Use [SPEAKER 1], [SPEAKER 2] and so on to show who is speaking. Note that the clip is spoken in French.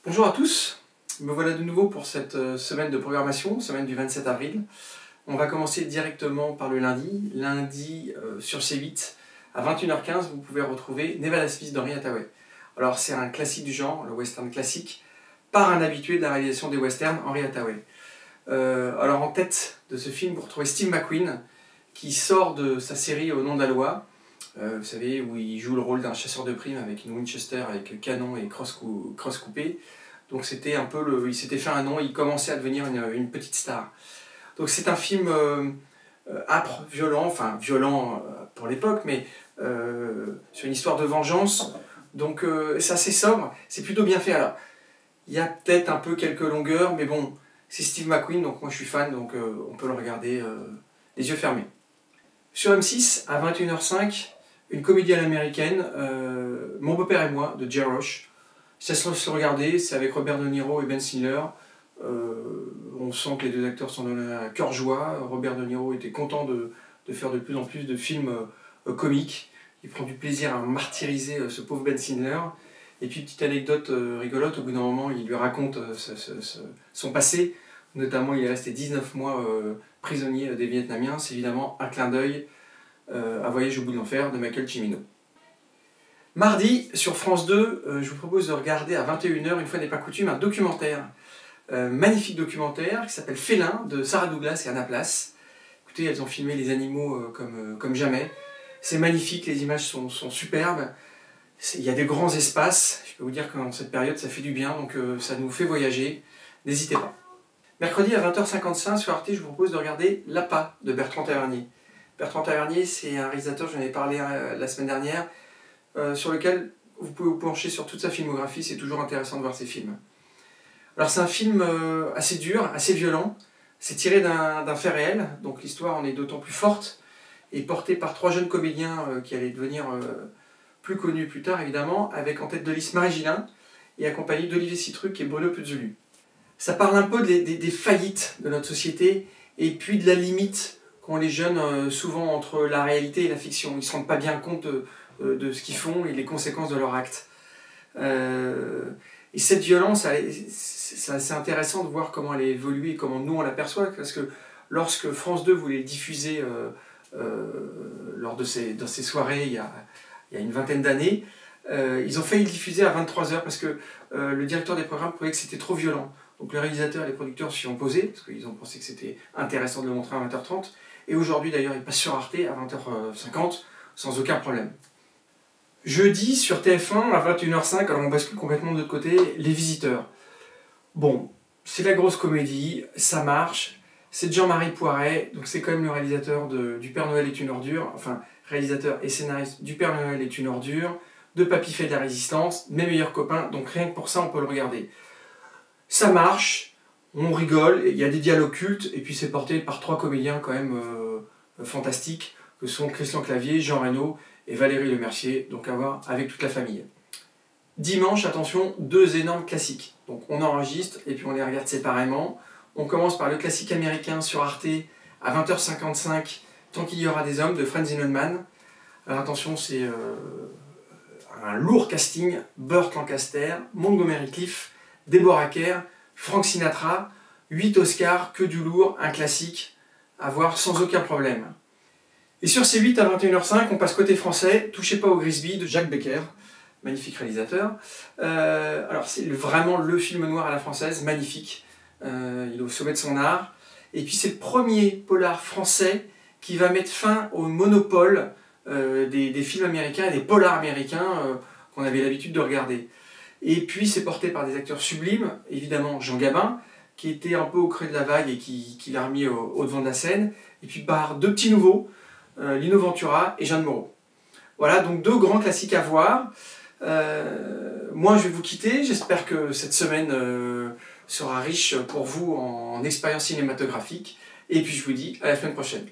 [SPEAKER 1] Bonjour à tous, me voilà de nouveau pour cette semaine de programmation, semaine du 27 avril. On va commencer directement par le lundi. Lundi sur C8 à 21h15, vous pouvez retrouver Nevada Smith d'Henry Hathaway. Alors c'est un classique du genre, le western classique, par un habitué de la réalisation des westerns, Henry Hathaway. Alors en tête de ce film, vous retrouvez Steve McQueen qui sort de sa série Au nom de la loi. Vous savez, où il joue le rôle d'un chasseur de primes avec une Winchester, avec canon et crosse coupée. Donc c'était un peu il s'était fait un nom, il commençait à devenir une petite star. Donc c'est un film âpre, violent, enfin violent pour l'époque, mais sur une histoire de vengeance. Donc c'est assez sobre, c'est plutôt bien fait. Alors, il y a peut-être un peu quelques longueurs, mais bon, c'est Steve McQueen, donc moi je suis fan, donc on peut le regarder les yeux fermés. Sur M6, à 21h05, une comédie à l'américaine, Mon beau-père et moi, de Jay Roach. Ça se laisse regarder, c'est avec Robert De Niro et Ben Stiller. On sent que les deux acteurs sont donnés à cœur joie. Robert De Niro était content de faire de plus en plus de films comiques. Il prend du plaisir à martyriser ce pauvre Ben Stiller. Et puis, petite anecdote rigolote, au bout d'un moment, il lui raconte son passé. Notamment, il est resté 19 mois prisonnier des Vietnamiens. C'est évidemment un clin d'œil à Voyage au bout de l'enfer de Michael Cimino. Mardi, sur France 2, je vous propose de regarder à 21h, une fois n'est pas coutume, un documentaire. Magnifique documentaire qui s'appelle Félin de Sarah Douglas et Anna Place. Écoutez, elles ont filmé les animaux comme jamais. C'est magnifique, les images sont superbes. Il y a des grands espaces. Je peux vous dire que dans cette période, ça fait du bien, donc ça nous fait voyager. N'hésitez pas. Mercredi à 20h55 sur Arte, je vous propose de regarder L'Appât de Bertrand Tavernier. Bertrand Tavernier, c'est un réalisateur, j'en ai parlé la semaine dernière, sur lequel vous pouvez vous pencher sur toute sa filmographie, c'est toujours intéressant de voir ses films. Alors c'est un film assez dur, assez violent, c'est tiré d'un fait réel, donc l'histoire en est d'autant plus forte, et portée par trois jeunes comédiens qui allaient devenir plus connus plus tard évidemment, avec en tête de liste Marie Gillin, et accompagné d'Olivier Citruc et Bruno Puzulu. Ça parle un peu des faillites de notre société, et puis de la limite qu'ont les jeunes souvent entre la réalité et la fiction. Ils ne se rendent pas bien compte de ce qu'ils font et les conséquences de leurs actes. Et cette violence, c'est assez intéressant de voir comment elle a évolué et comment nous on l'aperçoit, parce que lorsque France 2 voulait le diffuser lors de ces soirées il y a une vingtaine d'années, ils ont failli le diffuser à 23h parce que le directeur des programmes trouvait que c'était trop violent. Donc le réalisateur et les producteurs s'y ont posés, parce qu'ils ont pensé que c'était intéressant de le montrer à 20h30. Et aujourd'hui d'ailleurs il passe sur Arte à 20h50 sans aucun problème. Jeudi sur TF1 à 21h05, alors on bascule complètement de l'autre côté, Les Visiteurs. Bon, c'est la grosse comédie, ça marche, c'est Jean-Marie Poiret, donc c'est quand même le réalisateur du Père Noël est une ordure, enfin réalisateur et scénariste du Père Noël est une ordure, de Papy fait de la résistance, mes meilleurs copains, donc rien que pour ça on peut le regarder. Ça marche, on rigole, il y a des dialogues cultes, et puis c'est porté par trois comédiens quand même fantastiques, que sont Christian Clavier, Jean Reno et Valérie Lemercier, donc à voir avec toute la famille. Dimanche, attention, deux énormes classiques. Donc on enregistre et puis on les regarde séparément. On commence par le classique américain sur Arte à 20h55, Tant qu'il y aura des hommes, de Franz Zimmermann. Alors attention, c'est un lourd casting, Burt Lancaster, Montgomery Clift, Deborah Kerr, Frank Sinatra, 8 Oscars, que du lourd, un classique, à voir sans aucun problème. Et sur C8 à 21h05, on passe côté français, Touchez pas au Grisby de Jacques Becker, magnifique réalisateur. Alors c'est vraiment le film noir à la française, magnifique, il est au sommet de son art. Et puis c'est le premier polar français qui va mettre fin au monopole des films américains et des polars américains qu'on avait l'habitude de regarder. Et puis c'est porté par des acteurs sublimes, évidemment Jean Gabin, qui était un peu au creux de la vague et qui l'a remis au devant de la scène, et puis par deux petits nouveaux, Lino Ventura et Jeanne Moreau. Voilà, donc deux grands classiques à voir. Moi je vais vous quitter, j'espère que cette semaine sera riche pour vous en expérience cinématographique, et puis je vous dis à la semaine prochaine.